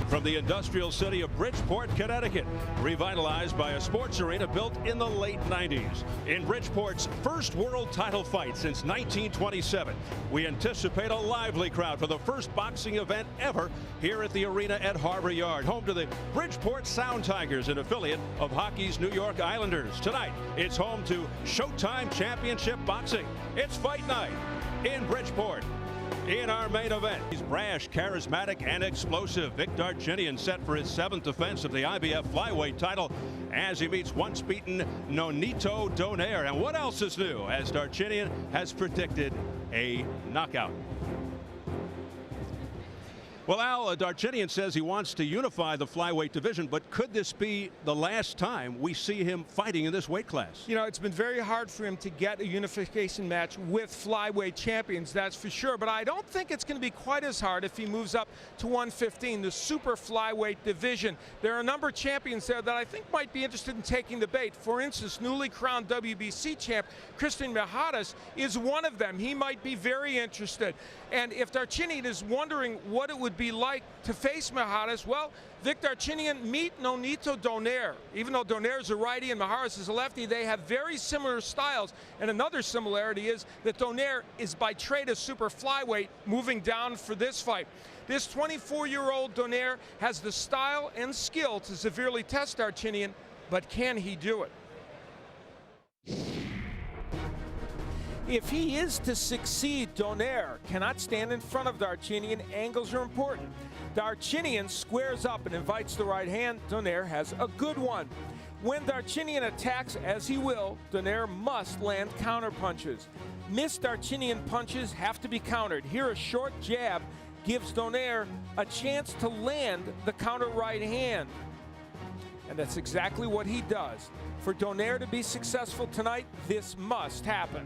from the industrial city of Bridgeport, Connecticut, revitalized by a sports arena built in the late 90s. In Bridgeport's first world title fight since 1927, we anticipate a lively crowd for the first boxing event ever here at the arena at Harbor Yard, home to the Bridgeport Sound Tigers, an affiliate of hockey's New York Islanders. Tonight, it's home to Showtime Championship Boxing. It's fight night in Bridgeport. In our main event, he's brash, charismatic, and explosive. Vic Darchinyan set for his 7th defense of the IBF flyweight title as he meets once beaten Nonito Donaire. And what else is new, as Darchinyan has predicted a knockout? Well, Al, Darchinyan says he wants to unify the flyweight division, but could this be the last time we see him fighting in this weight class? You know, it's been very hard for him to get a unification match with flyweight champions, that's for sure. But I don't think it's going to be quite as hard if he moves up to 115, the super flyweight division. There are a number of champions there that I think might be interested in taking the bait. For instance, newly crowned WBC champ Christian Mijares is one of them. He might be very interested. And if Darchinyan is wondering what it would be like to face Mijares, well, Vic Darchinyan, meet Nonito Donaire. Even though Donaire is a righty and Mijares is a lefty, they have very similar styles. And another similarity is that Donaire is by trade a super flyweight, moving down for this fight. This 24-year-old Donaire has the style and skill to severely test Darchinyan, but can he do it? If he is to succeed, Donaire cannot stand in front of Darchinyan. Angles are important. Darchinyan squares up and invites the right hand. Donaire has a good one. When Darchinyan attacks, as he will, Donaire must land counter punches. Missed Darchinyan punches have to be countered. Here, a short jab gives Donaire a chance to land the counter right hand. And that's exactly what he does. For Donaire to be successful tonight, this must happen.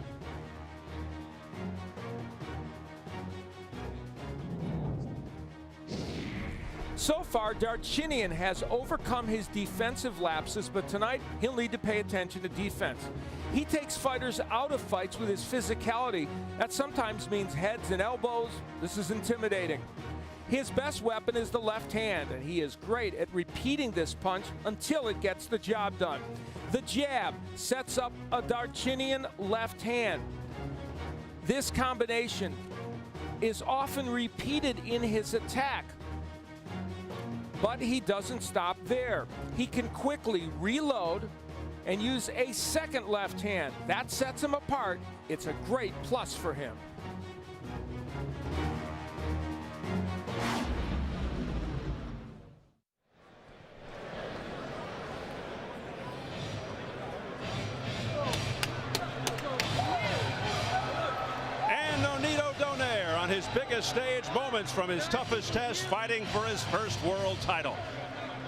So far, Darchinyan has overcome his defensive lapses, but tonight he'll need to pay attention to defense. He takes fighters out of fights with his physicality. That sometimes means heads and elbows. This is intimidating. His best weapon is the left hand, and he is great at repeating this punch until it gets the job done. The jab sets up a Darchinyan left hand. This combination is often repeated in his attack. But he doesn't stop there. He can quickly reload and use a second left hand. That sets him apart. It's a great plus for him. His biggest stage moments from his toughest test, fighting for his first world title.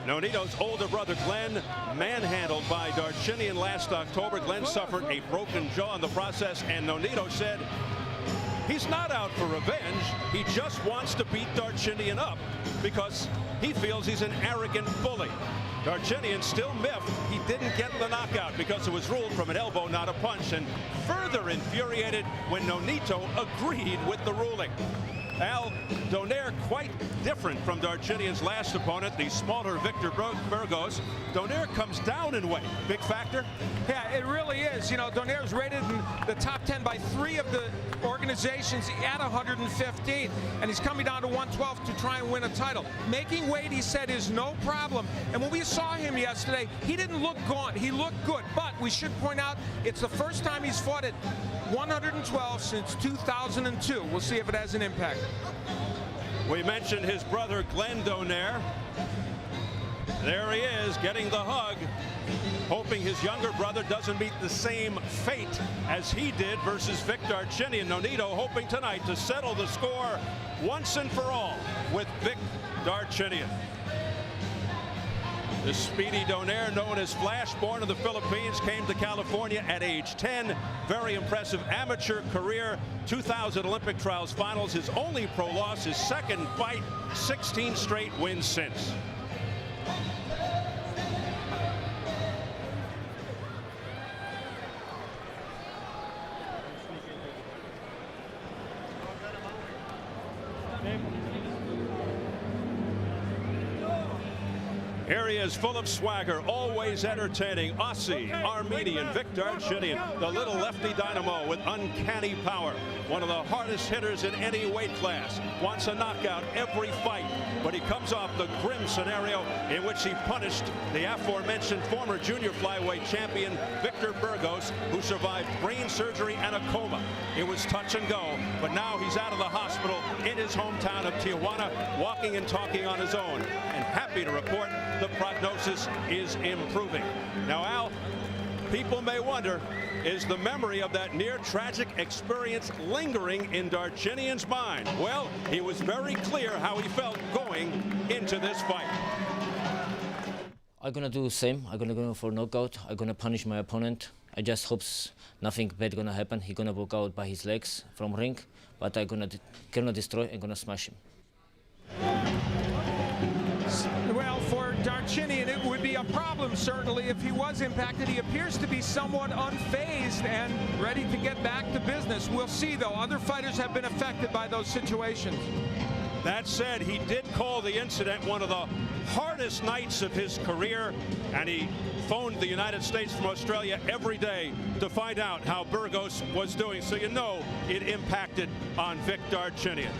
Nonito's older brother Glenn manhandled by Darchinyan last October. Glenn suffered a broken jaw in the process, and Nonito said he's not out for revenge. He just wants to beat Darchinyan up because he feels he's an arrogant bully. Darchinyan still miffed he didn't get the knockout because it was ruled from an elbow, not a punch, and further infuriated when Nonito agreed with the ruling. Al, Donaire quite different from Darchinyan's last opponent, the smaller Victor Burgos. Donaire comes down in weight. Big factor? Yeah, it really is. You know, Donaire is rated in the top 10 by 3 of the organizations at 115, and he's coming down to 112 to try and win a title. Making weight, he said, is no problem. And when we saw him yesterday, he didn't look gaunt. He looked good. But we should point out, it's the first time he's fought at 112 since 2002. We'll see if it has an impact. We mentioned his brother Glenn Donaire. There he is, getting the hug, hoping his younger brother doesn't meet the same fate as he did versus Vic Darchinyan. Nonito hoping tonight to settle the score once and for all with Vic Darchinyan. The speedy Donaire, known as Flash, born in the Philippines, came to California at age 10. Very impressive amateur career. 2000 Olympic trials finals. His only pro loss, his second fight, 16 straight wins since. Here he is, full of swagger, always entertaining. Aussie, Armenian, Vic Darchinyan, the little lefty dynamo with uncanny power. One of the hardest hitters in any weight class. Wants a knockout every fight, but he comes off the grim scenario in which he punished the aforementioned former junior flyweight champion, Victor Burgos, who survived brain surgery and a coma. It was touch and go, but now he's out of the hospital in his hometown of Tijuana, walking and talking on his own, and happy to report the prognosis is improving. Now, Al, people may wonder, is the memory of that near tragic experience lingering in Darchinyan's mind? Well, he was very clear how he felt going into this fight. I'm gonna do the same. I'm gonna go for knockout. I'm gonna punish my opponent. I just hope nothing bad gonna happen. He's gonna walk out by his legs from ring, but I'm gonna destroy and gonna smash him. Well, for Darchinyan, it would be a problem, certainly, if he was impacted. He appears to be somewhat unfazed and ready to get back to business. We'll see, though. Other fighters have been affected by those situations. That said, he did call the incident one of the hardest nights of his career, and he phoned the United States from Australia every day to find out how Burgos was doing. So you know it impacted on Vic Darchinyan.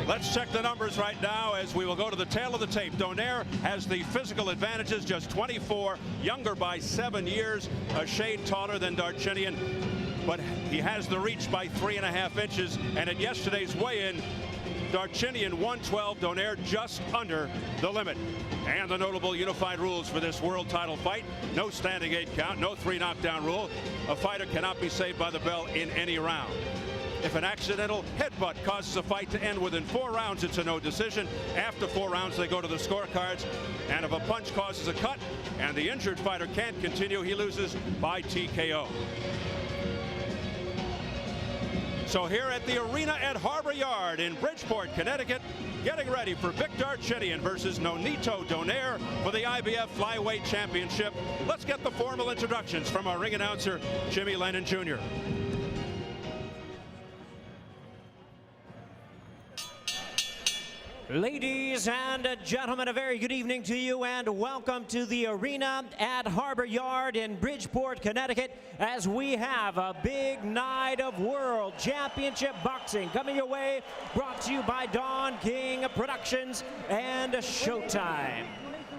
Let's check the numbers right now as we will go to the tail of the tape. Donaire has the physical advantages, just 24, younger by 7 years, a shade taller than Darchinyan, but he has the reach by 3.5 inches. And at yesterday's weigh-in, Darchinyan 112, Donaire just under the limit. And the notable unified rules for this world title fight: no standing 8 count, no 3 knockdown rule. A fighter cannot be saved by the bell in any round. If an accidental headbutt causes a fight to end within 4 rounds, it's a no decision. After 4 rounds, they go to the scorecards. And if a punch causes a cut and the injured fighter can't continue, he loses by TKO. So here at the arena at Harbor Yard in Bridgeport, Connecticut, getting ready for Vic Darchinyan versus Nonito Donaire for the IBF Flyweight Championship. Let's get the formal introductions from our ring announcer, Jimmy Lennon Jr. Ladies and gentlemen, a very good evening to you and welcome to the arena at Harbor Yard in Bridgeport, Connecticut, as we have a big night of World Championship Boxing coming your way, brought to you by Don King Productions and Showtime.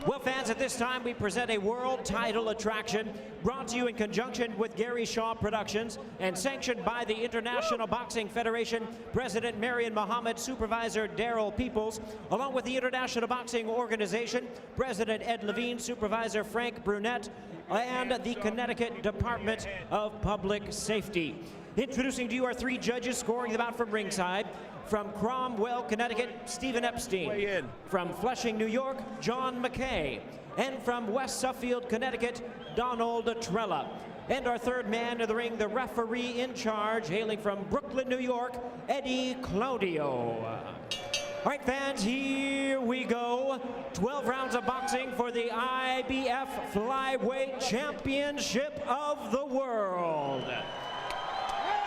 Well, fans, at this time we present a world title attraction brought to you in conjunction with Gary Shaw Productions and sanctioned by the International Boxing Federation, President Marion Muhammad, Supervisor Daryl Peoples, along with the International Boxing Organization, President Ed Levine, Supervisor Frank Brunette, and the Connecticut Department of Public Safety. Introducing to you our 3 judges scoring the bout from ringside. From Cromwell, Connecticut, Stephen Epstein. From Flushing, New York, John McKay. And from West Suffield, Connecticut, Donald Trella. And our 3rd man in the ring, the referee in charge, hailing from Brooklyn, New York, Eddie Claudio. All right, fans, here we go. 12 rounds of boxing for the IBF Flyweight Championship of the World.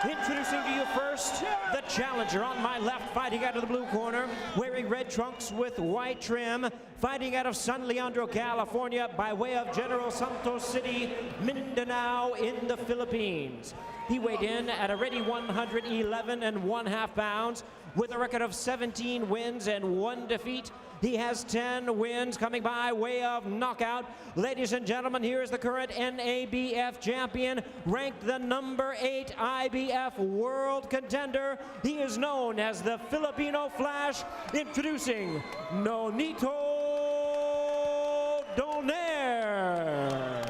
Introducing to you first, the challenger on my left, fighting out of the blue corner, wearing red trunks with white trim, fighting out of San Leandro, California, by way of General Santos City, Mindanao in the Philippines. He weighed in at a ready 111.5 pounds, with a record of 17 wins and 1 defeat. He has 10 wins coming by way of knockout. Ladies and gentlemen, here is the current NABF champion, ranked the #8 IBF world contender. He is known as the Filipino Flash. Introducing Nonito Donaire.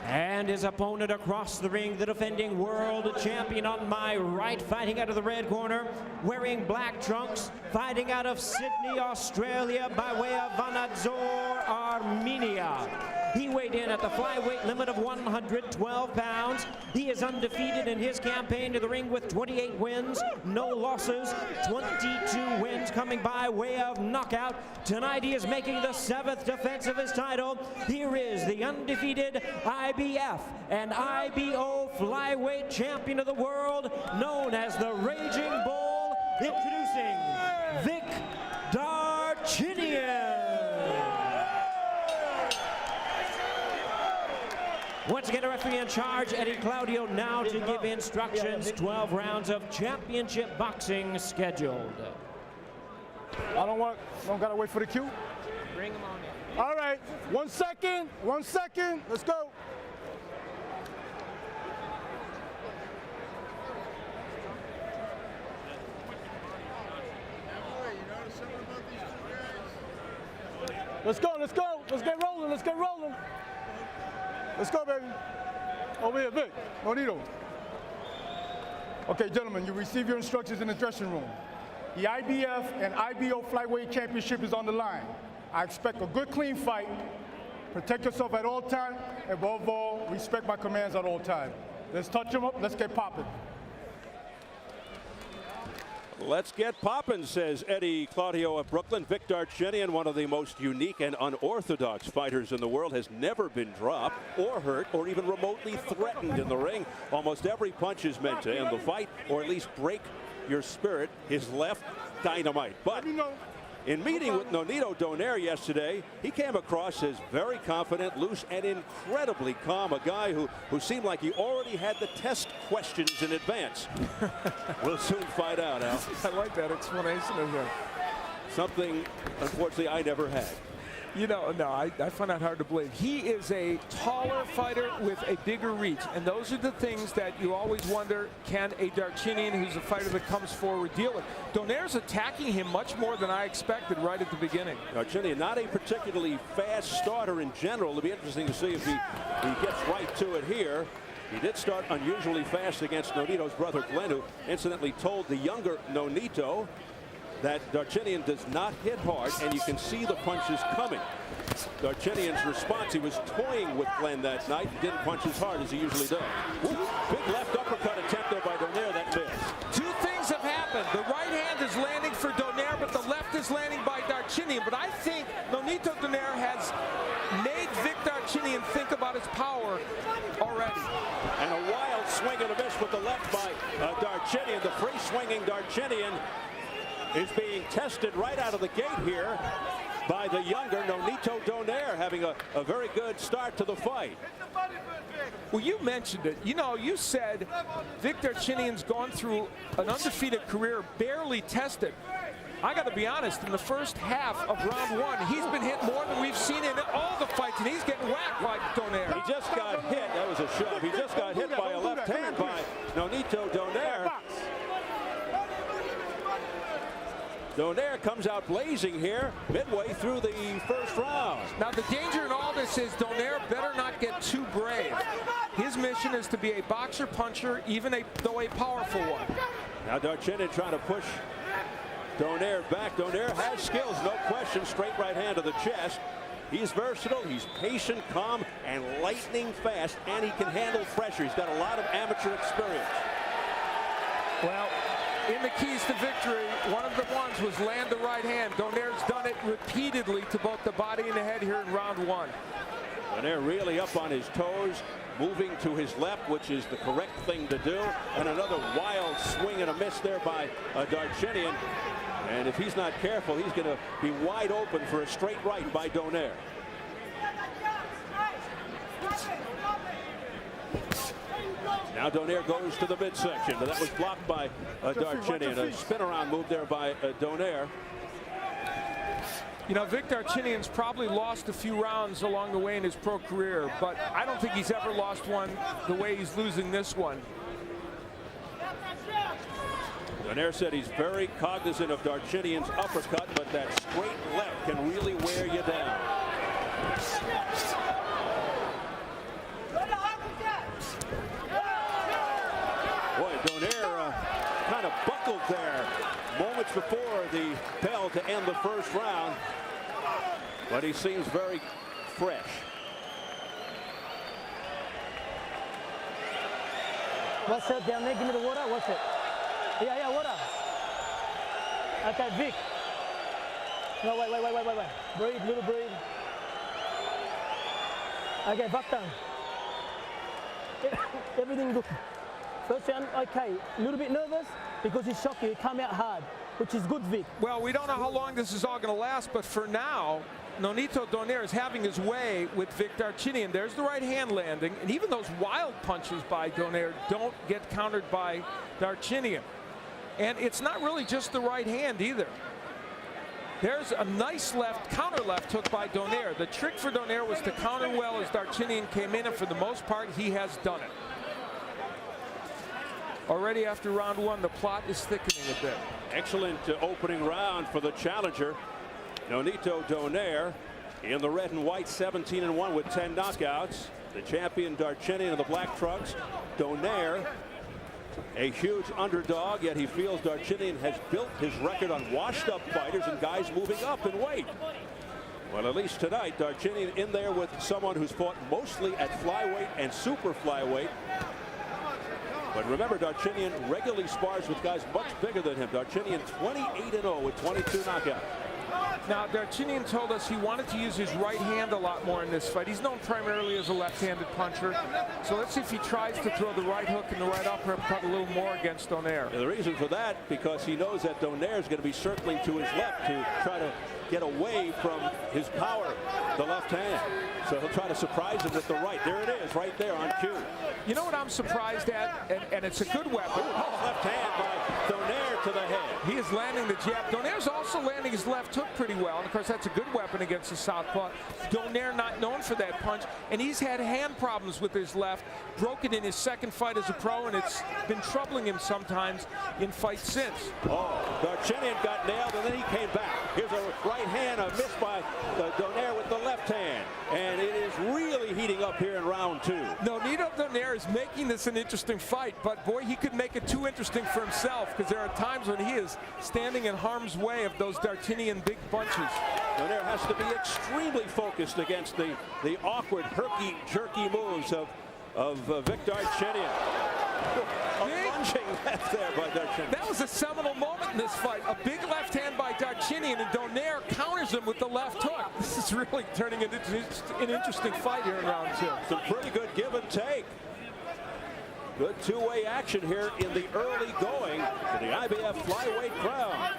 And his opponent across the ring, the defending world champion on my right, fighting out of the red corner, wearing black trunks, fighting out of Sydney, Australia, by way of Vanadzor, Armenia. He weighed in at the flyweight limit of 112 pounds. He is undefeated in his campaign to the ring with 28 wins, no losses, 22 wins coming by way of knockout. Tonight he is making the 7th defense of his title. Here is the undefeated IBF and IBO flyweight champion of the world, known as the Raging Bull, introducing Vic Darchinyan. Once again, a referee in charge, Eddie Claudio, now to give instructions. 12 rounds of championship boxing scheduled. I don't gotta wait for the cue. Bring him on in. All right, 1 second, 1 second, let's go. Let's go, let's go, let's get rolling, let's get rolling. Let's go, baby. Over here, Vic, Nonito. Okay, gentlemen, you receive your instructions in the dressing room. The IBF and IBO flyweight championship is on the line. I expect a good, clean fight. Protect yourself at all times, and above all, respect my commands at all times. Let's touch them up, let's get popping. Let's get poppin', says Eddie Claudio of Brooklyn. Vic Darchinyan, one of the most unique and unorthodox fighters in the world, has never been dropped or hurt or even remotely threatened in the ring. Almost every punch is meant to end the fight or at least break your spirit. His left, dynamite. But in meeting with Nonito Donaire yesterday, he came across as very confident, loose, and incredibly calm. A guy who seemed like he already had the test questions in advance. We'll soon find out, Al. I like that explanation of him. Something, unfortunately, I never had. You know, no, I find that hard to believe. He is a taller fighter with a bigger reach, and those are the things that you always wonder, can a Darchinyan, who's a fighter that comes forward, deal with? Donaire's attacking him much more than I expected right at the beginning. Darchinyan, not a particularly fast starter in general. It'll be interesting to see if he gets right to it here. He did start unusually fast against Nonito's brother Glenn, who incidentally told the younger Nonito that Darchinyan does not hit hard, and you can see the punches coming. Darchinyan's response, he was toying with Glenn that night, didn't punch as hard as he usually does. Ooh, big left uppercut attempt there by Donaire, that missed. Two things have happened. The right hand is landing for Donaire, but the left is landing by Darchinyan. But I think Nonito Donaire has made Vic Darchinyan think about his power already. And a wild swing and a miss with the left by Darchinyan. The free swinging Darchinyan is being tested right out of the gate here by the younger Nonito Donaire, having a very good start to the fight. Well, you mentioned it. You know, you said Vic Darchinyan's gone through an undefeated career, barely tested. I got to be honest, in the first half of round one, he's been hit more than we've seen in all the fights, and he's getting whacked like Donaire. He just got hit. That was a shove. He just got hit by a left hand by Nonito Donaire. Donaire comes out blazing here midway through the first round. Now the danger in all this is Donaire better not get too brave. His mission is to be a boxer puncher, even though a powerful one. Now Darchinyan trying to push Donaire back. Donaire has skills, no question. Straight right hand to the chest. He's versatile, he's patient, calm, and lightning fast, and he can handle pressure. He's got a lot of amateur experience. Well, in the keys to victory, one of the ones was land the right hand. Donaire's done it repeatedly to both the body and the head here in round one. Donaire really up on his toes, moving to his left, which is the correct thing to do. And another wild swing and a miss there by Darchinyan. And if he's not careful, he's going to be wide open for a straight right by Donaire. Now Donaire goes to the midsection, but that was blocked by Darchinyan. A spin around move there by Donaire. You know, Vic Darchinyan's probably lost a few rounds along the way in his pro career, but I don't think he's ever lost one the way he's losing this one. Donaire said he's very cognizant of Darchinyan's uppercut, but that straight left can really wear you down. Boy, Donaire kind of buckled there moments before the bell to end the first round, but he seems very fresh. What's it down there? Give me the water. What's it? Yeah, water. Okay, Vic. No, wait. Breathe, little breathe. Okay, back down. Everything good. First round, okay. A little bit nervous because he's shocked you. He come out hard, which is good, Vic. Well, we don't know how long this is all going to last, but for now, Nonito Donaire is having his way with Vic Darchinyan. There's the right hand landing, and even those wild punches by Donaire don't get countered by Darchinyan. And it's not really just the right hand either. There's a nice counter left hook by Donaire. The trick for Donaire was to counter well as Darchinyan came in, and for the most part, he has done it. Already after round one, the plot is thickening a bit. Excellent opening round for the challenger. Nonito Donaire in the red and white, 17-1 with 10 knockouts. The champion Darchinyan of the black trunks. Donaire, a huge underdog, yet he feels Darchinyan has built his record on washed-up fighters and guys moving up in weight. Well, at least tonight, Darchinyan in there with someone who's fought mostly at flyweight and super flyweight. But remember, Darchinyan regularly spars with guys much bigger than him. Darchinyan 28-0 with 22 knockouts. Now, Darchinyan told us he wanted to use his right hand a lot more in this fight. He's known primarily as a left-handed puncher. So let's see if he tries to throw the right hook and the right uppercut a little more against Donaire. The reason for that, because he knows that Donaire is going to be circling to his left to try to get away from his power, the left hand. So he'll try to surprise him with the right. There it is, right there on cue. You know what I'm surprised at, and it's a good weapon. Left hand by Donaire to the head. He is landing the jab. Donaire's also landing his left hook pretty well, and of course that's a good weapon against the southpaw. Donaire not known for that punch, and he's had hand problems with his left, broken in his second fight as a pro, and it's been troubling him sometimes in fights since. Oh, Darchinyan got nailed, and then he came back. Here's a right hand, a miss by Donaire with the left hand, and it is really heating up here in round two. Nonito Donaire is making this an interesting fight, but boy, he could make it too interesting for himself, because there are times when he is standing in harm's way of those Darchinyan big punches. Donaire has to be extremely focused against the awkward, herky-jerky moves of Vic Darchinyan. Lunging left there by Darchinyan. That was a seminal moment in this fight. A big left hand by Darchinyan, and Donaire counters him with the left hook. This is really turning into an interesting fight here in round two. Some pretty good give and take. Good two-way action here in the early going for the IBF flyweight crown.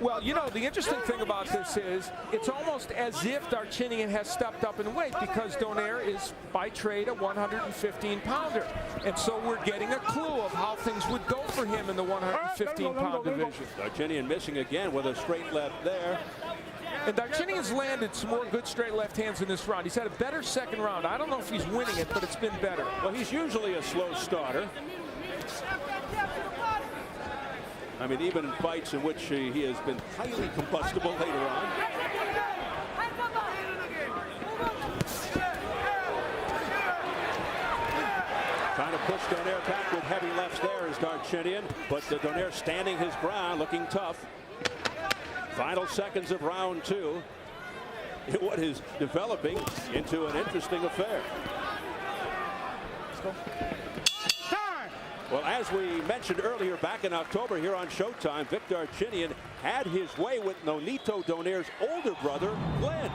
Well, you know, the interesting thing about this is it's almost as if Darchinyan has stepped up in weight, because Donaire is by trade a 115-pounder. And so we're getting a clue of how things would go for him in the 115-pound division. Darchinyan missing again with a straight left there. And Darchinyan's landed some more good straight left hands in this round. He's had a better second round. I don't know if he's winning it, but it's been better. Well, he's usually a slow starter. I mean, even in fights in which he has been highly combustible later on. Trying to push Donaire back with heavy lefts there is Darchinyan, but Donaire standing his ground, looking tough. Final seconds of round two. What is developing into an interesting affair. Let's go. Well, as we mentioned earlier, back in October here on Showtime, Vic Darchinyan had his way with Nonito Donaire's older brother, Glenn.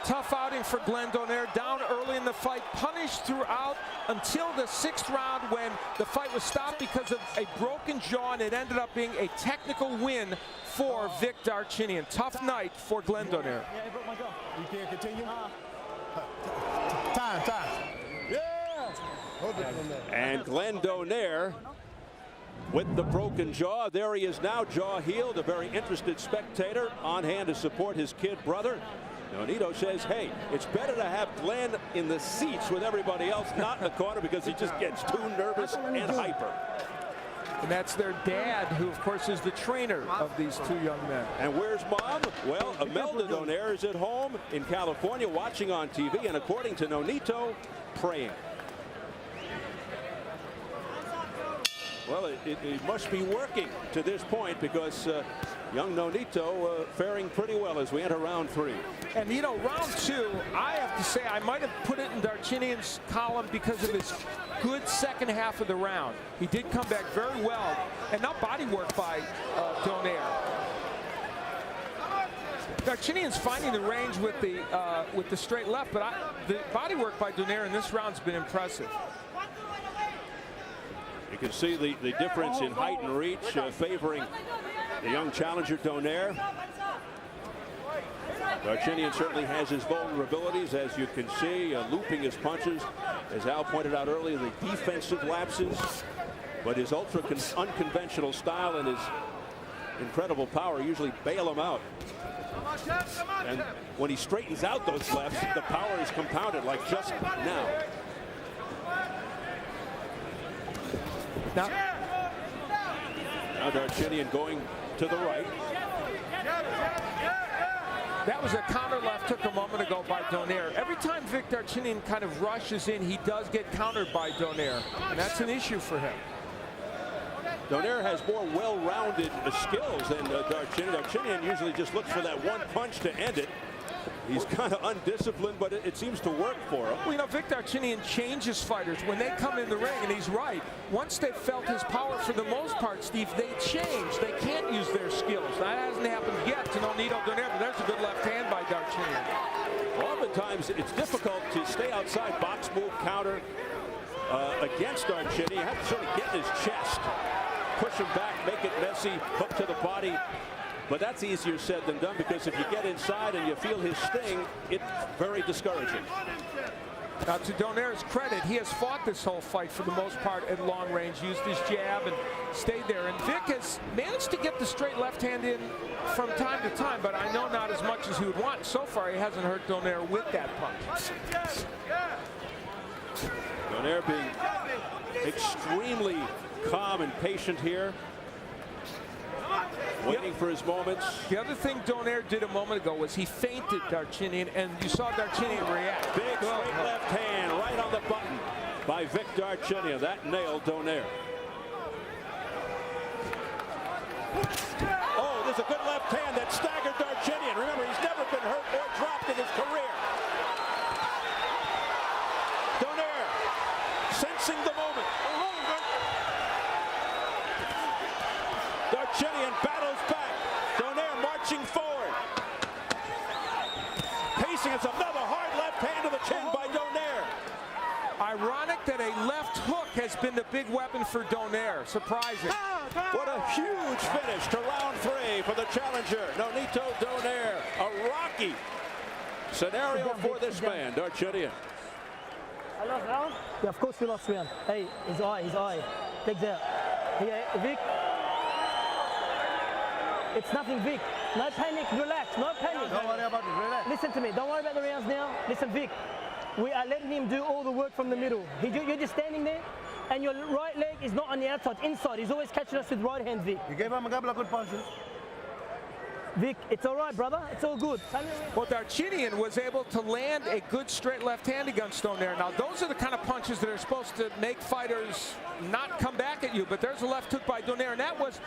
Tough outing for Glenn Donaire, down early in the fight, punished throughout until the 6th round when the fight was stopped because of a broken jaw, and it ended up being a technical win for Vic Darchinyan. Tough night for Glenn Donaire. Yeah, he broke my jaw. You can't continue? Time. And Glenn Donaire with the broken jaw. There he is now, jaw healed, a very interested spectator on hand to support his kid brother. Nonito says, hey, it's better to have Glenn in the seats with everybody else, not in the corner, because he just gets too nervous and hyper. And that's their dad, who, of course, is the trainer of these two young men. And where's Mom? Well, Imelda Donaire is at home in California watching on TV, and according to Nonito, praying. Well, it must be working to this point because young Nonito faring pretty well as we enter round 3. And you know, round 2, I have to say I might have put it in Darchinyan's column because of his good second half of the round. He did come back very well, and now body work by Donaire. Darchinyan's finding the range with the straight left, but the body work by Donaire in this round's been impressive. You can see the difference in height and reach favoring the young challenger Donaire. Darchinyan certainly has his vulnerabilities, as you can see, looping his punches. As Al pointed out earlier, the defensive lapses, but his unconventional style and his incredible power usually bail him out. And when he straightens out those lefts, the power is compounded, like just now. Now Darchinyan going to the right. That was a counter left took a moment ago by Donaire. Every time Vic Darchinyan kind of rushes in, he does get countered by Donaire, and that's an issue for him. Donaire has more well-rounded skills than Darchinyan. Darchinyan usually just looks for that one punch to end it. He's kind of undisciplined, but it seems to work for him. Well, you know, Vic Darchinyan changes fighters when they come in the ring, and he's right. Once they've felt his power, for the most part, Steve, they change. They can't use their skills. That hasn't happened yet to Nonito Donaire, but there's a good left hand by Darchinyan. Oftentimes, it's difficult to stay outside box move counter against Darchinyan. You have to sort of get in his chest, push him back, make it messy, hook to the body. But that's easier said than done, because if you get inside and you feel his sting, it's very discouraging. Now, to Donaire's credit, he has fought this whole fight for the most part at long range, used his jab and stayed there. And Vic has managed to get the straight left hand in from time to time, but I know not as much as he would want. So far, he hasn't hurt Donaire with that punch. Donaire being extremely calm and patient here, waiting for his moments. The other thing Donaire did a moment ago was he feinted Darchinyan, and you saw Darchinyan react. Big straight left hand right on the button by Vic Darchinyan. That nailed Donaire. Oh, there's a good left hand that staggered Darchinyan. Remember, he's never been hurt or dropped in his career. Donaire sensing the moment. Darchinyan battles back. Donaire marching forward. Pacing, it's another hard left hand to the chin by Donaire. Ironic that a left hook has been the big weapon for Donaire. Surprising. What a huge finish to round 3 for the challenger, Nonito Donaire. A rocky scenario for this man, Darchinyan. I lost round? Yeah, of course we lost round. Hey, his eye. Legs out. Here, Vic. It's nothing, Vic. No panic, relax, no panic. Don't worry about it, relax. Listen to me, don't worry about the rounds now. Listen, Vic, we are letting him do all the work from the middle. You're just standing there, and your right leg is not on the outside, inside. He's always catching us with right hand, Vic. You gave him a couple of good punches. Vic, it's all right, brother. It's all good. Well, Darchinyan was able to land a good straight left hand against Donaire. Now, those are the kind of punches that are supposed to make fighters not come back at you, but there's a left hook by Donaire, and that was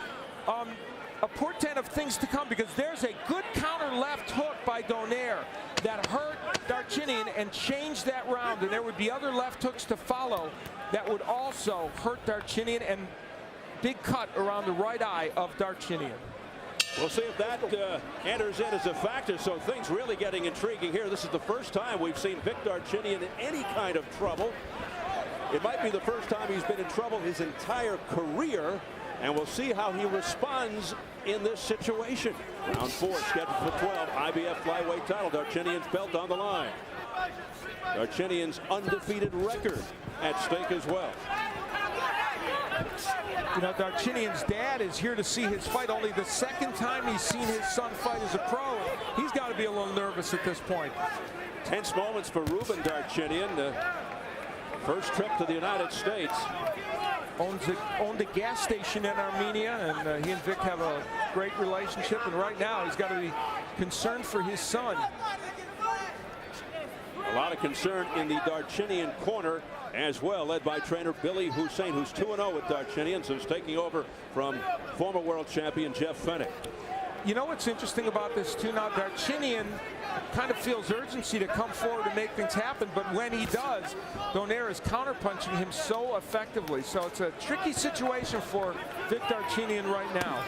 a portent of things to come, because there's a good counter left hook by Donaire that hurt Darchinyan and changed that round, and there would be other left hooks to follow that would also hurt Darchinyan, and big cut around the right eye of Darchinyan. We'll see if that enters in as a factor, so things really getting intriguing here. This is the first time we've seen Vic Darchinyan in any kind of trouble. It might be the first time he's been in trouble his entire career, and we'll see how he responds in this situation. Round 4 scheduled for 12, IBF flyweight title. Darchinyan's belt on the line. Darchinyan's undefeated record at stake as well. You know, Darchinyan's dad is here to see his fight. Only the second time he's seen his son fight as a pro. He's got to be a little nervous at this point. Tense moments for Ruben Darchinyan. First trip to the United States. Owned a gas station in Armenia, and he and Vic have a great relationship, and right now he's got to be concerned for his son. A lot of concern in the Darchinyan corner as well, led by trainer Billy Hussein, who's 2-0 with Darchinyan, so he's taking over from former world champion Jeff Fennick. You know what's interesting about this too now? Darchinyan kind of feels urgency to come forward and make things happen, but when he does, Donaire is counterpunching him so effectively. So it's a tricky situation for Vic Darchinyan right now.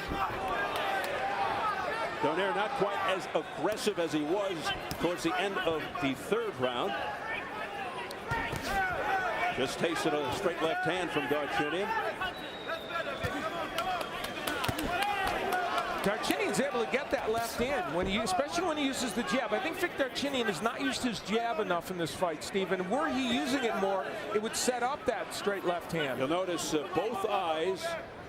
Donaire not quite as aggressive as he was towards the end of the third round. Just tasted a straight left hand from Darchinyan. Darchinyan's able to get that left in, especially when he uses the jab. I think Vic Darchinyan has not used his jab enough in this fight, Stephen. Were he using it more, it would set up that straight left hand. You'll notice both eyes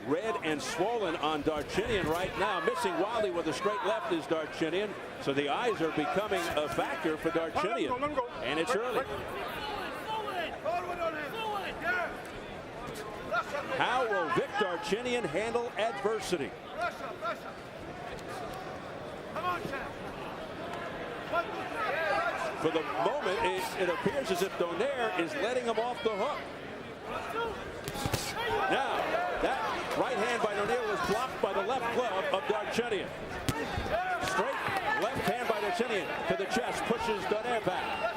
red and swollen on Darchinyan right now. Missing wildly with a straight left is Darchinyan. So the eyes are becoming a factor for Darchinyan. And it's early. How will Vic Darchinyan handle adversity? For the moment, it appears as if Donaire is letting him off the hook. Now, that right hand by Donaire was blocked by the left glove of Darchinyan. Straight left hand by Darchinyan to the chest, pushes Donaire back.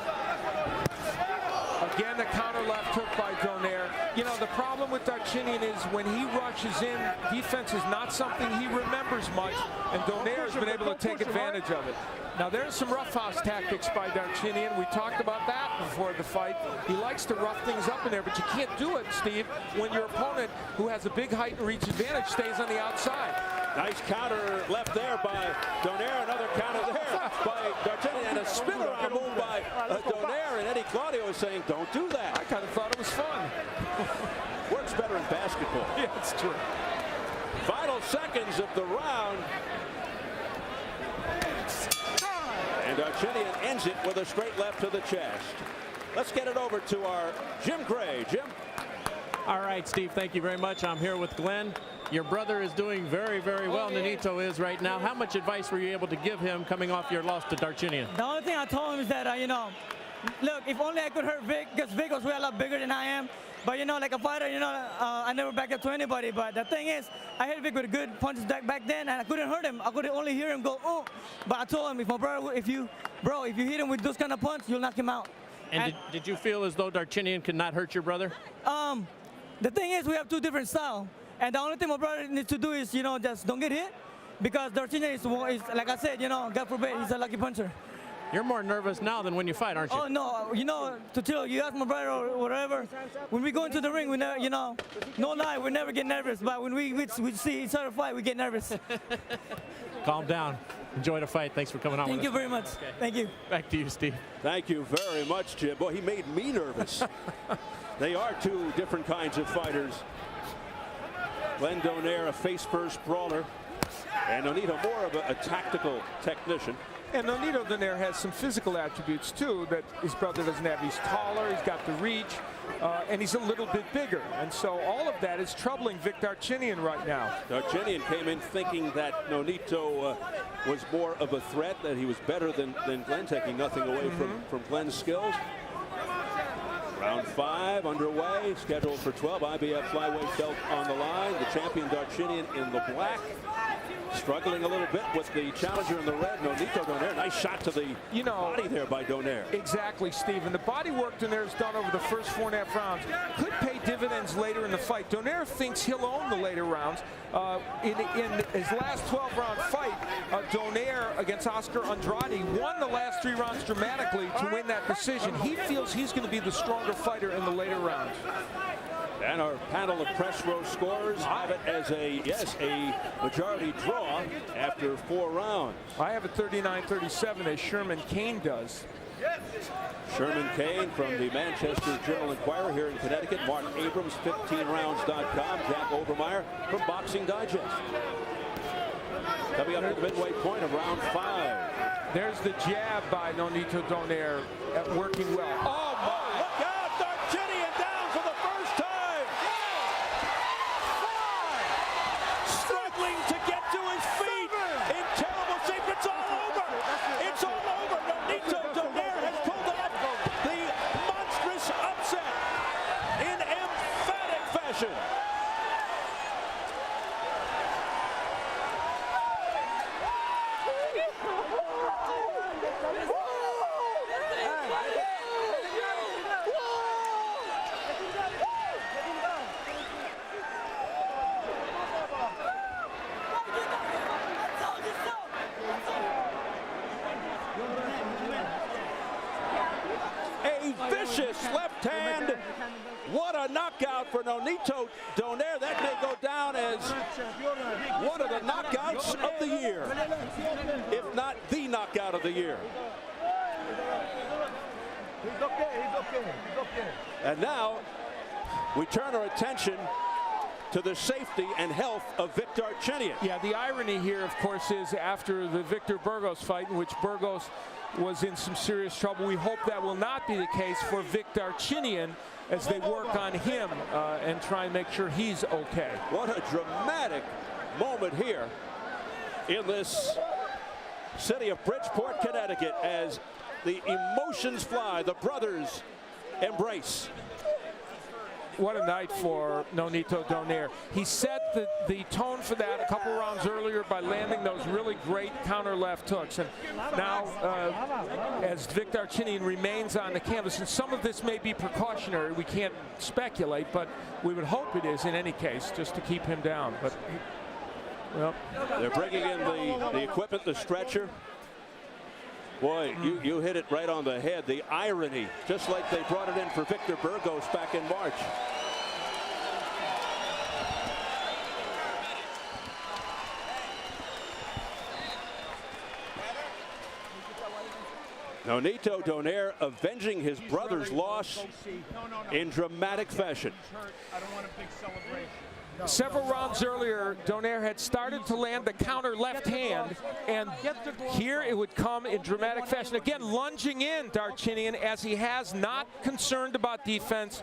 Again, the counter left hook by Donaire. You know, the problem with Darchinyan is when he rushes in, defense is not something he remembers much, and Donaire has been able to take advantage of it. Now, there's some roughhouse tactics by Darchinyan. We talked about that before the fight. He likes to rough things up in there, but you can't do it, Steve, when your opponent, who has a big height and reach advantage, stays on the outside. Nice counter left there by Donaire. Another counter there by Darchinyan, and a spinner on move by Donaire. And Eddie Claudio is saying, don't do that. I kind of thought it was fun. Works better in basketball. Yeah, it's true. Final seconds of the round. And Darchinyan ends it with a straight left to the chest. Let's get it over to our Jim Gray. Jim. All right, Steve, thank you very much. I'm here with Glenn. Your brother is doing very, very well. Nonito is right now. How much advice were you able to give him coming off your loss to Darchinyan? The only thing I told him is that, you know, look, if only I could hurt Vic, because Vic was way a lot bigger than I am. But, you know, like a fighter, you know, I never backed up to anybody. But the thing is, I hit Vic with good punches back then, and I couldn't hurt him. I could only hear him go, oh. But I told him, if my brother, if you hit him with those kind of punch, you'll knock him out. And did you feel as though Darchinyan could not hurt your brother? The thing is, we have two different styles. And the only thing my brother needs to do is, you know, just don't get hit. Because Darchinyan is, like I said, you know, God forbid, he's a lucky puncher. You're more nervous now than when you fight, aren't you? Oh, no. You know, to tell you ask my brother or whatever, when we go into the ring, we never, you know, no lie, we never get nervous. But when we see each other fight, we get nervous. Calm down. Enjoy the fight. Thanks for coming on with us. Thank you very much. Okay. Thank you. Back to you, Steve. Thank you very much, Jim. Boy, he made me nervous. They are two different kinds of fighters. Glenn Donaire, a face-first brawler, and Nonito, more of a tactical technician. And Nonito Donaire has some physical attributes, too, that his brother doesn't have. He's taller, he's got the reach, and he's a little bit bigger. And so all of that is troubling Vic Darchinyan right now. Darchinyan came in thinking that Nonito was more of a threat, that he was better than Glenn, taking nothing away from Glenn's skills. Round 5 underway, scheduled for 12. IBF flyweight belt on the line. The champion Darchinyan in the black. Struggling a little bit with the challenger in the red, Nonito Donaire. Nice shot to the body there by Donaire. Exactly, Stephen. The body work Donaire's done over the first 4.5 rounds could pay dividends later in the fight. Donaire thinks he'll own the later rounds. In his last 12-round fight, Donaire against Oscar Andrade won the last 3 rounds dramatically to win that decision. He feels he's going to be the stronger fighter in the later rounds. And our panel of press row scorers have it as a majority draw after 4 rounds. I have a 39-37 as Sherman Cain does. Sherman Cain from the Manchester Journal-Inquirer here in Connecticut. Mark Abrams, 15rounds.com. Jack Obermeyer from Boxing Digest. Coming up at the midway point of round 5. There's the jab by Nonito Donaire working well. Oh, my! Look out! Darchinyan down for the first time! Struggling to get to his feet in terrible shape. It's all over! It's all over! Nonito Donaire has pulled off left hand. What a knockout for Nonito Donaire. That may go down as one of the knockouts of the year, if not the knockout of the year. He's okay. And now we turn our attention to the safety and health of Victor Darchinyan. Yeah, the irony here, of course, is after the Victor Burgos fight, in which Burgos was in some serious trouble, we hope that will not be the case for Victor Darchinyan as they work on him and try and make sure he's okay. What a dramatic moment here in this city of Bridgeport, Connecticut, as the emotions fly, the brothers embrace. What a night for Nonito Donaire. He set the tone for that a couple rounds earlier by landing those really great counter left hooks. And now, as Victor Darchinyan remains on the canvas, and some of this may be precautionary, we can't speculate, but we would hope it is in any case, just to keep him down. But, well. They're bringing in the equipment, the stretcher. Boy, you hit it right on the head. The irony, just like they brought it in for Victor Burgos back in March. Nonito Donaire avenging his brother's loss in dramatic fashion. Several rounds earlier, Donaire had started to land the counter left hand, and here it would come in dramatic fashion. Again, lunging in Darchinyan, as he has, not concerned about defense.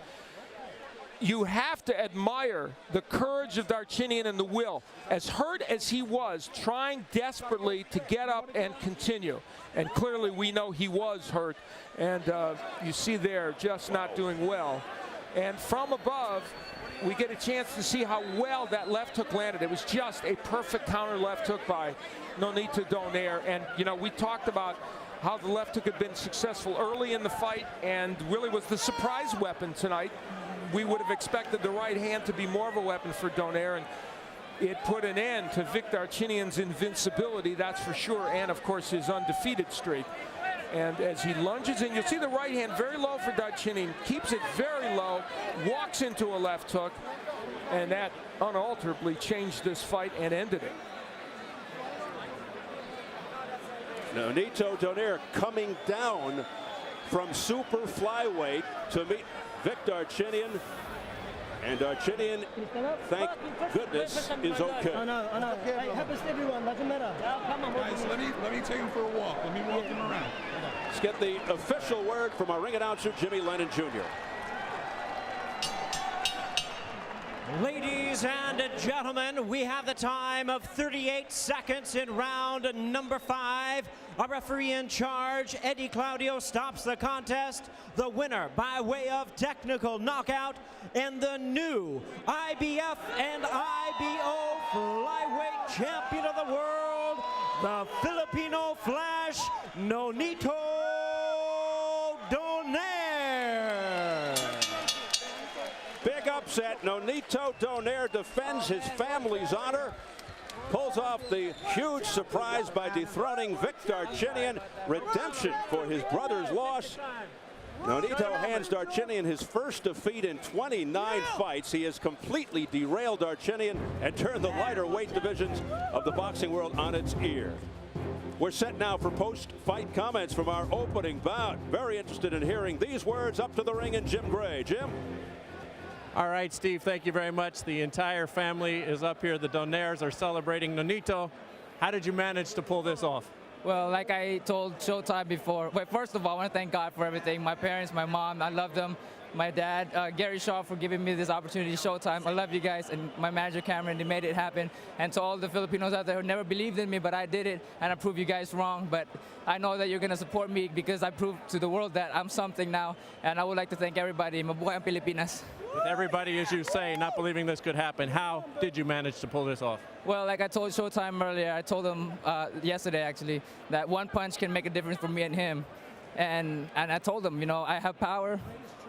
You have to admire the courage of Darchinyan and the will. As hurt as he was, trying desperately to get up and continue. And clearly we know he was hurt, and you see there just not doing well. And from above, we get a chance to see how well that left hook landed. It was just a perfect counter left hook by Nonito Donaire. And, you know, we talked about how the left hook had been successful early in the fight and really was the surprise weapon tonight. We would have expected the right hand to be more of a weapon for Donaire, and it put an end to Victor Darchinyan's invincibility, that's for sure, and, of course, his undefeated streak. And as he lunges in, you'll see the right hand very low for Darchinyan, keeps it very low, walks into a left hook, and that unalterably changed this fight and ended it. Nonito Donaire coming down from super flyweight to meet Victor Darchinyan. And Darchinyan, thank goodness, is okay. It happens to everyone, doesn't matter. Guys, let me take him for a walk. Let me walk him around. Let's get the official word from our ring announcer, Jimmy Lennon Jr. Ladies and gentlemen, we have the time of 38 seconds in round number 5. Our referee in charge, Eddie Claudio, stops the contest. The winner by way of technical knockout and the new IBF and IBO flyweight champion of the world, the Filipino Flash, Nonito Donaire. Big upset. Nonito Donaire defends his family's honor, pulls off the huge surprise by dethroning Victor Darchinyan. Redemption for his brother's loss. Nonito hands Darchinyan his first defeat in 29 fights. He has completely derailed Darchinyan and turned the lighter weight divisions of the boxing world on its ear. We're set now for post-fight comments from our opening bout. Very interested in hearing these words. Up to the ring and Jim Gray. Jim? All right, Steve, thank you very much. The entire family is up here. The Donaires are celebrating. Nonito, how did you manage to pull this off? Well, like I told Showtime before, first of all, I want to thank God for everything. My parents, my mom, I love them. My dad, Gary Shaw, for giving me this opportunity, Showtime. I love you guys, and my manager, Cameron, they made it happen. And to all the Filipinos out there who never believed in me, but I did it, and I proved you guys wrong. But I know that you're going to support me because I proved to the world that I'm something now. And I would like to thank everybody. Mabuhay ang Pilipinas. With everybody, as you say, not believing this could happen, how did you manage to pull this off? Well, like I told Showtime earlier, I told them yesterday, actually, that one punch can make a difference for me and him. And I told them, you know, I have power.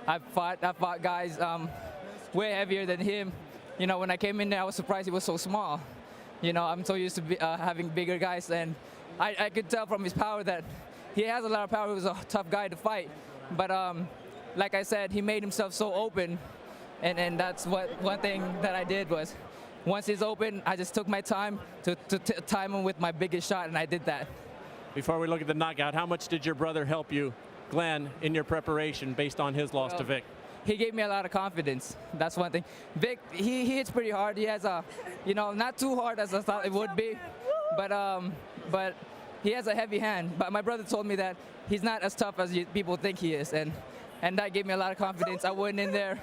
I fought guys way heavier than him. You know, when I came in there, I was surprised he was so small. You know, I'm so used to having bigger guys, and I could tell from his power that he has a lot of power. He was a tough guy to fight. But like I said, he made himself so open, and that's one thing that I did was, once he's open, I just took my time to time him with my biggest shot, and I did that. Before we look at the knockout, how much did your brother help you, Glenn, in your preparation based on his loss to Vic? He gave me a lot of confidence. That's one thing. Vic, he hits pretty hard. He has a, not too hard as I thought it would be, but he has a heavy hand. But my brother told me that he's not as tough as people think he is, and that gave me a lot of confidence. I went in there,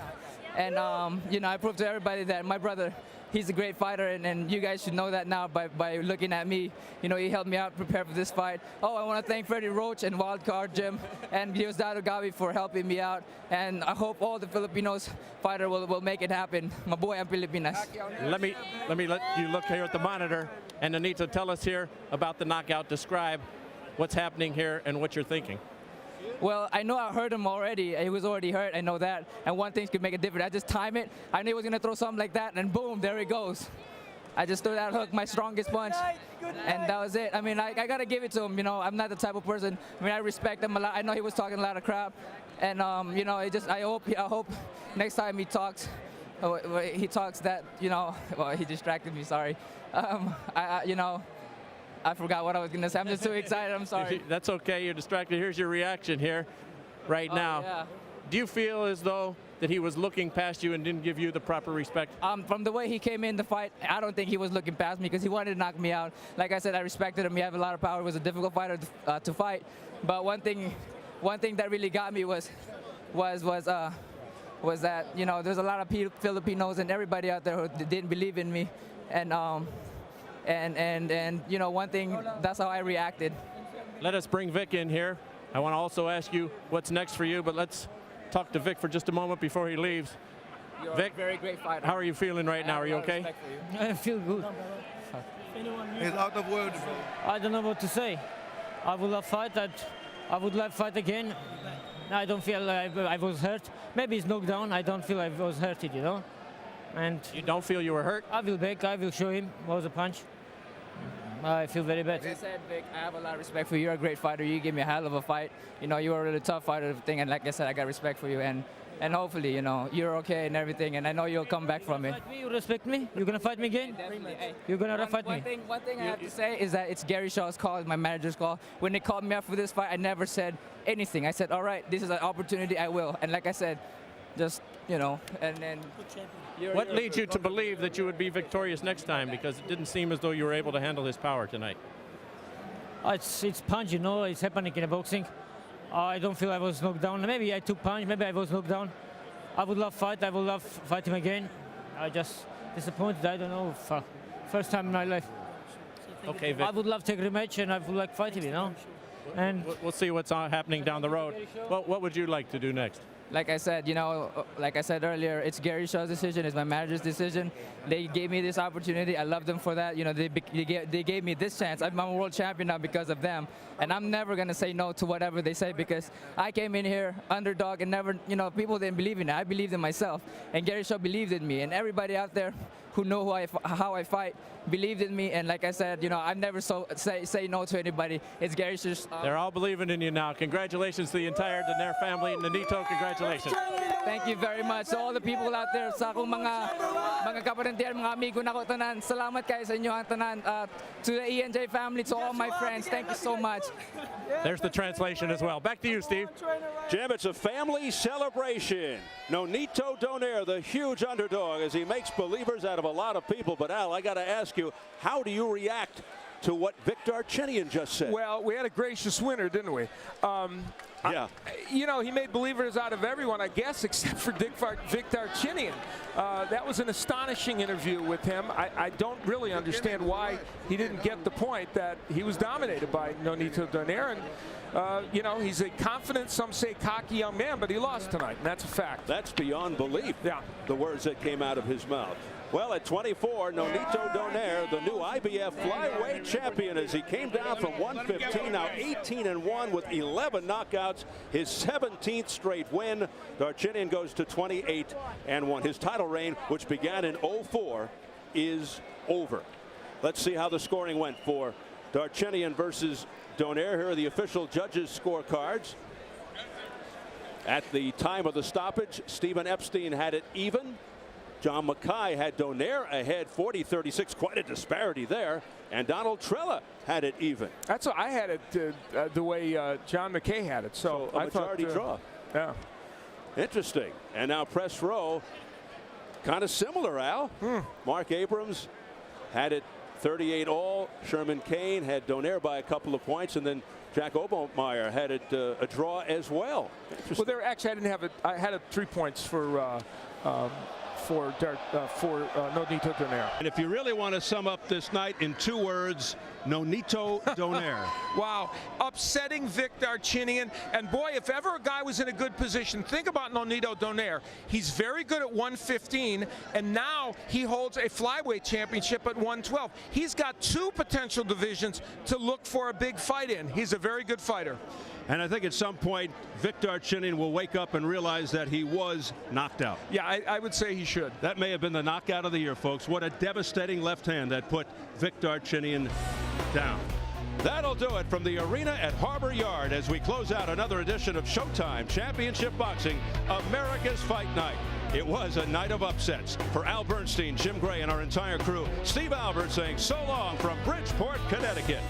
and I proved to everybody that my brother, he's a great fighter, and you guys should know that now by looking at me. He helped me out prepare for this fight. Oh, I want to thank Freddie Roach and Wildcard Jim and Diosdado Gavi for helping me out. And I hope all the Filipinos fighter will make it happen. Mabuhay ang Pilipinas. Let me let you look here at the monitor. And Nonito, tell us here about the knockout. Describe what's happening here and what you're thinking. Well, I know I hurt him already. He was already hurt. I know that. And one thing could make a difference. I just time it. I knew he was going to throw something like that, and boom, there he goes. I just threw that hook, my strongest punch, and that was it. I mean, I got to give it to him. I'm not the type of person. I mean, I respect him a lot. I know he was talking a lot of crap, and I hope next time he talks that, well, he distracted me. Sorry. I forgot what I was going to say. I'm just too excited. I'm sorry. That's okay. You're distracted. Here's your reaction here right now. Yeah. Do you feel as though that he was looking past you and didn't give you the proper respect? From the way he came in the fight, I don't think he was looking past me because he wanted to knock me out. Like I said, I respected him. He had a lot of power. He was a difficult fighter to fight. But one thing that really got me was that, there's a lot of Filipinos and everybody out there who didn't believe in me. And one thing, that's how I reacted. Let us bring Vic in here. I want to also ask you what's next for you, but let's talk to Vic for just a moment before he leaves. You're Vic, a very great fighter. How are you feeling right now? Are you okay? I feel good. He's out of words, bro. I don't know what to say. I would love fight. I would love fight again. I don't feel like I was hurt. Maybe it's knocked down. I don't feel I was hurted, And you don't feel you were hurt? I will back. I will show him what was a punch. I feel very bad. Like I said, Vic, I have a lot of respect for you. You're a great fighter. You gave me a hell of a fight. You were a really tough fighter, and like I said, I got respect for you. And hopefully, you're okay and everything. And I know you'll come back from it. You respect me? You're gonna fight me again? Definitely. Hey, you're gonna fight me? One thing I have to say is that it's Gary Shaw's call, my manager's call. When they called me up for this fight, I never said anything. I said, all right, this is an opportunity. I will. And like I said, just and then. What leads you to believe that you would be victorious next time? Because it didn't seem as though you were able to handle his power tonight. It's punch, it's happening in boxing. I don't feel I was knocked down. Maybe I took punch, maybe I was knocked down. I would love fight. I would love fight him again. I just disappointed. I don't know. First time in my life. Okay, Vic. I would love to take a rematch, and I would like fight him, And we'll see what's happening down the road. What would you like to do next? Like I said, like I said earlier, it's Gary Shaw's decision. It's my manager's decision. They gave me this opportunity. I love them for that. They gave me this chance. I'm a world champion now because of them. And I'm never going to say no to whatever they say because I came in here underdog and never, people didn't believe in it. I believed in myself. And Gary Shaw believed in me. And everybody out there who know how I fight believed in me. And like I said, I've never say no to anybody. It's Gary Shaw. They're all believing in you now. Congratulations to the entire Donaire family. Nonito, congratulations. Thank you very much. So all the people out there, sa akong mga kaparintiyan, mga amigo na ko tanan, salamat kayo sa inyo ang tanan. To the ENJ family, to all my friends, thank you so much. There's the translation as well. Back to you, Steve. Jim, it's a family celebration. Nonito Donaire, the huge underdog, as he makes believers out of a lot of people. But Al, I got to ask you, how do you react to what Vic Darchinyan just said? Well, we had a gracious winner, didn't we? Yeah. He made believers out of everyone, I guess, except for Vic Darchinyan. That was an astonishing interview with him. I don't really understand why he didn't get the point that he was dominated by Nonito Donaire. And, he's a confident, some say cocky young man, but he lost tonight, and that's a fact. That's beyond belief, yeah. The words that came out of his mouth. Well, at 24, Nonito Donaire, the new IBF flyweight champion, as he came down from 115, now 18-1 with 11 knockouts, his 17th straight win. Darchinyan goes to 28-1. His title reign, which began in 04, is over. Let's see how the scoring went for Darchinyan versus Donaire. Here are the official judges' scorecards. At the time of the stoppage, Stephen Epstein had it even. John Mackay had Donaire ahead 40-36, quite a disparity there. And Donald Trella had it even. That's what I had it the way John McKay had it. So a majority draw. Yeah. Interesting. And now press row, kind of similar, Al. Mark Abrams had it 38 all. Sherman Cain had Donaire by a couple of points, and then Jack Obermeyer had it a draw as well. Well, there actually I didn't have it. I had it 3 points for Nonito Donaire. And if you really want to sum up this night in 2 words, Nonito Donaire. Wow, upsetting Vic Darchinyan. And boy, if ever a guy was in a good position, think about Nonito Donaire. He's very good at 115, and now he holds a flyweight championship at 112. He's got 2 potential divisions to look for a big fight in. He's a very good fighter. And I think at some point, Vic Darchinyan will wake up and realize that he was knocked out. Yeah, I would say he should. That may have been the knockout of the year, folks. What a devastating left hand that put Vic Darchinyan down. That'll do it from the arena at Harbor Yard as we close out another edition of Showtime Championship Boxing, America's Fight Night. It was a night of upsets. For Al Bernstein, Jim Gray, and our entire crew, Steve Albert saying so long from Bridgeport, Connecticut.